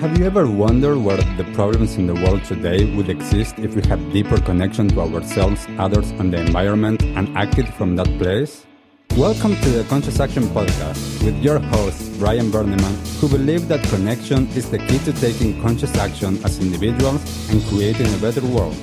Have you ever wondered where the problems in the world today would exist if we had deeper connection to ourselves, others, and the environment and acted from that place? Welcome to the Conscious Action Podcast with your host, Brian Berneman, who believe that connection is the key to taking conscious action as individuals and creating a better world.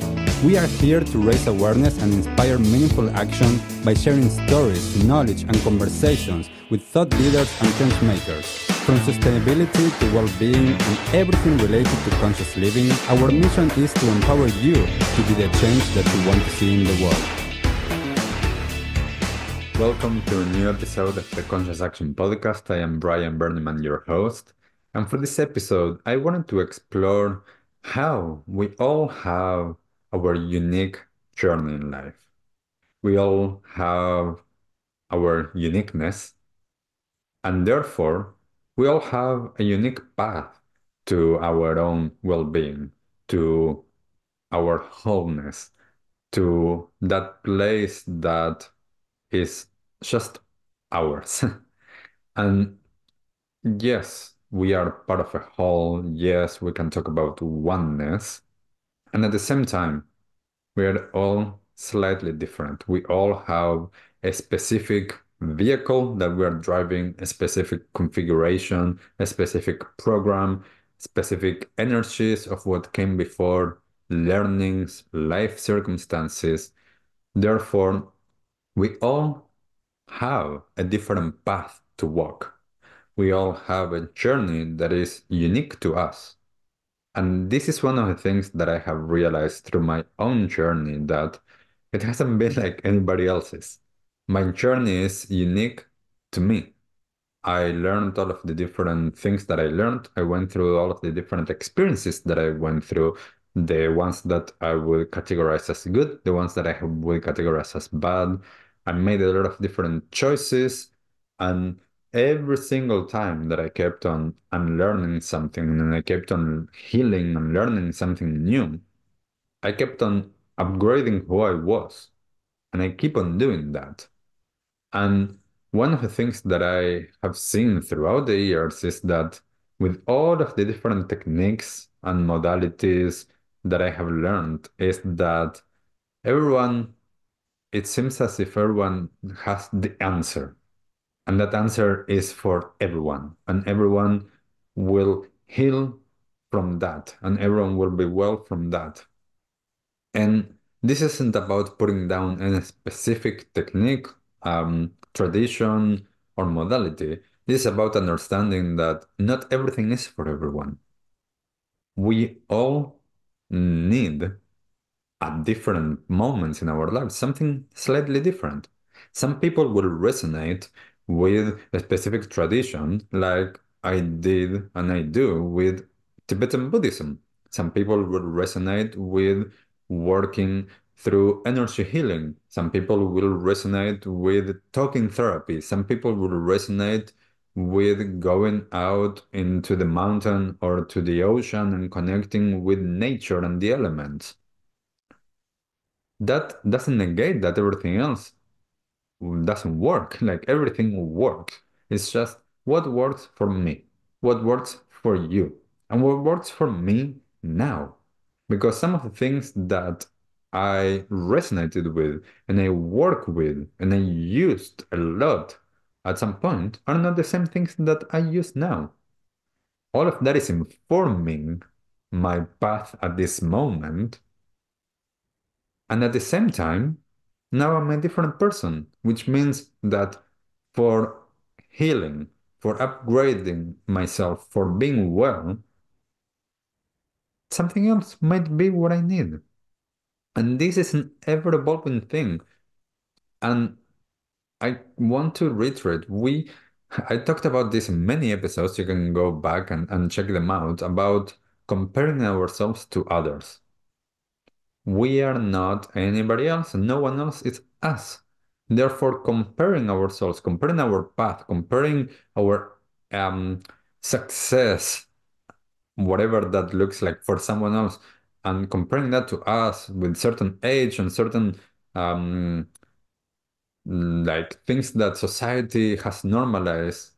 We are here to raise awareness and inspire meaningful action by sharing stories, knowledge, and conversations with thought leaders and change makers. From sustainability to well-being and everything related to conscious living, our mission is to empower you to be the change that you want to see in the world. Welcome to a new episode of the Conscious Action Podcast. I am Brian Berneman, your host. And for this episode, I wanted to explore how we all have our unique journey in life. We all have our uniqueness, and therefore, we all have a unique path to our own well-being, to our wholeness, to that place that is just ours. And yes, we are part of a whole. Yes, we can talk about oneness. And at the same time, we are all slightly different. We all have a specific vehicle that we are driving, a specific configuration, a specific program, specific energies of what came before, learnings, life circumstances. Therefore, we all have a different path to walk. We all have a journey that is unique to us. And this is one of the things that I have realized through my own journey, that it hasn't been like anybody else's. My journey is unique to me. I learned all of the different things that I learned. I went through all of the different experiences that I went through, the ones that I would categorize as good, the ones that I would categorize as bad. I made a lot of different choices, and every single time that I kept on unlearning something and I kept on healing and learning something new, I kept on upgrading who I was, and I keep on doing that. And one of the things that I have seen throughout the years is that with all of the different techniques and modalities that I have learned, is that everyone, it seems as if everyone has the answer. And that answer is for everyone. And everyone will heal from that. And everyone will be well from that. And this isn't about putting down any specific technique, tradition, or modality. This is about understanding that not everything is for everyone. We all need at different moments in our lives something slightly different. Some people will resonate with a specific tradition, like I did and I do with Tibetan Buddhism. Some people will resonate with working through energy healing. Some people will resonate with talking therapy. Some people will resonate with going out into the mountain or to the ocean and connecting with nature and the elements. That doesn't negate that everything else doesn't work. Like everything works. It's just what works for me, what works for you, and what works for me now. Because some of the things that I resonated with and I work with and I used a lot at some point are not the same things that I use now. All of that is informing my path at this moment. And at the same time, now I'm a different person, which means that for healing, for upgrading myself, for being well, something else might be what I need. And this is an ever-evolving thing. And I want to reiterate, I talked about this in many episodes. You can go back and check them out about comparing ourselves to others. We are not anybody else, and no one else is us. Therefore, comparing ourselves, comparing our path, comparing our success, whatever that looks like for someone else, and comparing that to us with certain age and certain um, like things that society has normalized,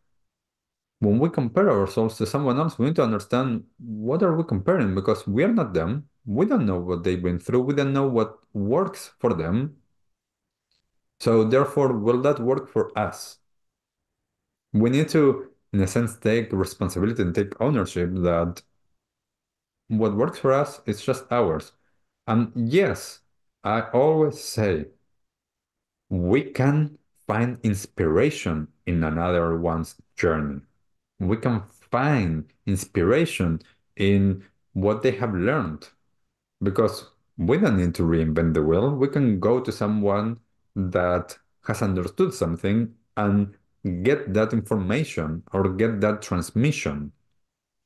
When we compare ourselves to someone else, we need to understand what are we comparing because we are not them. We don't know what they've been through. We don't know what works for them. So therefore, will that work for us? We need to, in a sense, take responsibility and take ownership that what works for us is just ours. And yes, I always say we can find inspiration in another one's journey. We can find inspiration in what they have learned because we don't need to reinvent the wheel. We can go to someone that has understood something and get that information or get that transmission.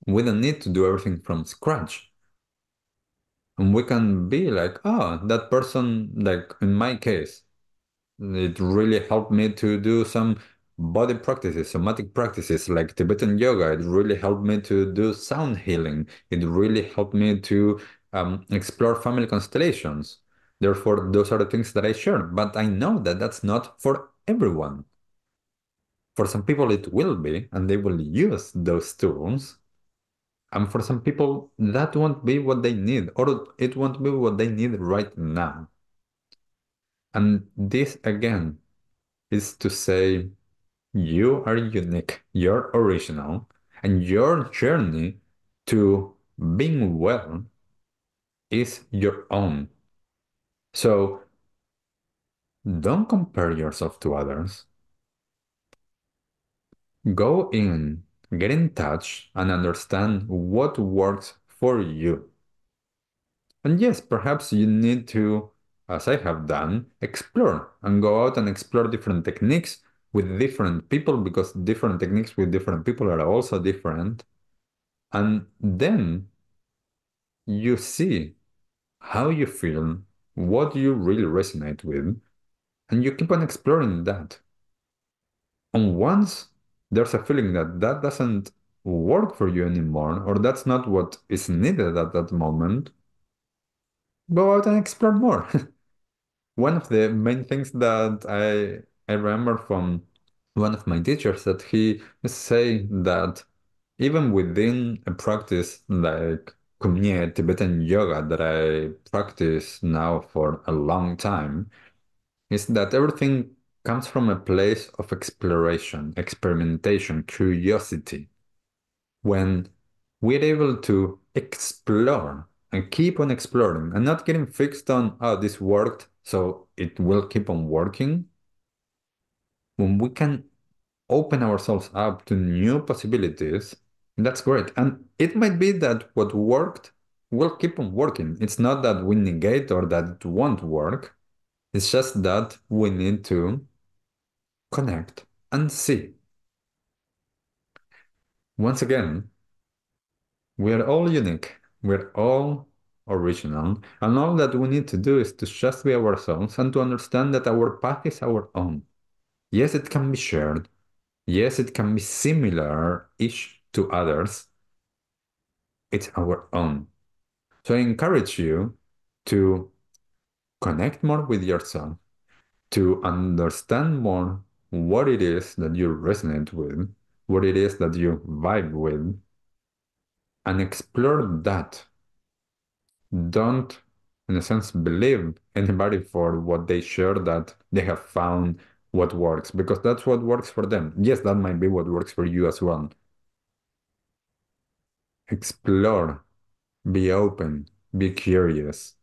We don't need to do everything from scratch. And we can be like, oh, that person, like in my case, it really helped me to do some body practices, somatic practices like Tibetan yoga. It really helped me to do sound healing. It really helped me to explore family constellations. Therefore, those are the things that I share. But I know that that's not for everyone. For some people, it will be, and they will use those tools. And for some people, that won't be what they need, or it won't be what they need right now. And this, again, is to say, you are unique, you're original, and your journey to being well is your own. So don't compare yourself to others. Go in, get in touch, and understand what works for you. And yes, perhaps you need to, as I have done, explore and go out and explore different techniques with different people because different techniques with different people are also different. And then you see how you feel, what you really resonate with, and you keep on exploring that. And once there's a feeling that that doesn't work for you anymore, or that's not what is needed at that moment, go out and explore more. One of the main things that I remember from one of my teachers that he say that even within a practice like Kumye Tibetan yoga that I practice now for a long time, is that everything comes from a place of exploration, experimentation, curiosity. When we're able to explore and keep on exploring and not getting fixed on, oh, this worked, so it will keep on working, when we can open ourselves up to new possibilities, that's great. And it might be that what worked will keep on working. It's not that we negate or that it won't work. It's just that we need to connect and see. Once again, we're all unique. We're all original. And all that we need to do is to just be ourselves and to understand that our path is our own. Yes, it can be shared. Yes, it can be similar-ish to others. It's our own. So I encourage you to connect more with yourself, to understand more what it is that you resonate with, what it is that you vibe with, and explore that. Don't, in a sense, believe anybody for what they share that they have found what works, because that's what works for them. Yes, that might be what works for you as well. Explore, be open, be curious.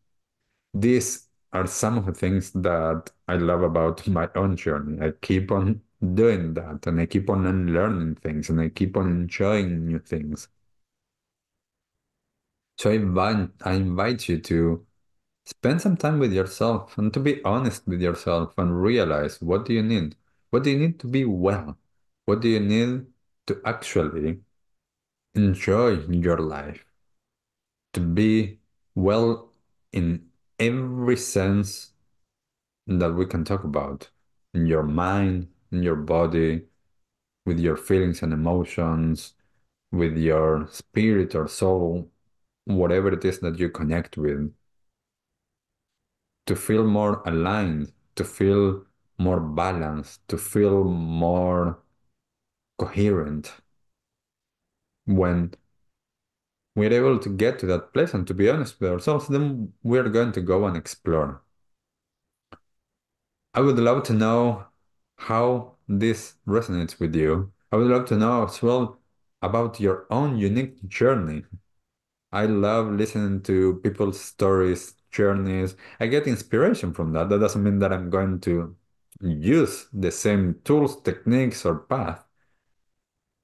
These are some of the things that I love about my own journey. I keep on doing that and I keep on unlearning things and I keep on enjoying new things. So I invite you to spend some time with yourself and to be honest with yourself and realize what do you need? What do you need to be well? What do you need to actually enjoy your life? To be well in every sense that we can talk about in your mind, in your body, with your feelings and emotions, with your spirit or soul, whatever it is that you connect with, to feel more aligned, to feel more balanced, to feel more coherent. when we're able to get to that place and to be honest with ourselves, then we're going to go and explore. I would love to know how this resonates with you. I would love to know as well about your own unique journey. I love listening to people's stories, journeys. I get inspiration from that. That doesn't mean that I'm going to use the same tools, techniques, or path,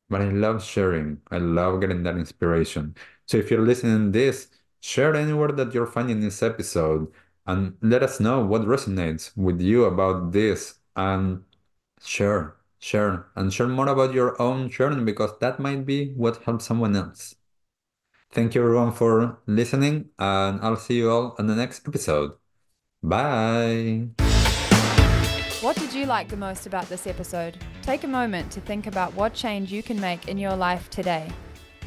but I love sharing. I love getting that inspiration. So if you're listening to this, share anywhere that you're finding this episode and let us know what resonates with you about this and share more about your own journey because that might be what helps someone else. Thank you everyone for listening, and I'll see you all on the next episode. Bye. What did you like the most about this episode? Take a moment to think about what change you can make in your life today.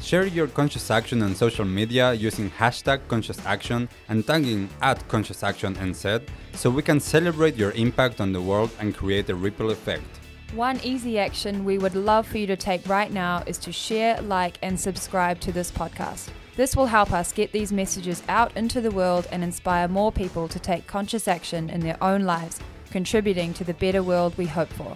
Share your conscious action on social media using #ConsciousAction and tagging @ConsciousActionNZ so we can celebrate your impact on the world and create a ripple effect. One easy action we would love for you to take right now is to share, like, and subscribe to this podcast. This will help us get these messages out into the world and inspire more people to take conscious action in their own lives, contributing to the better world we hope for.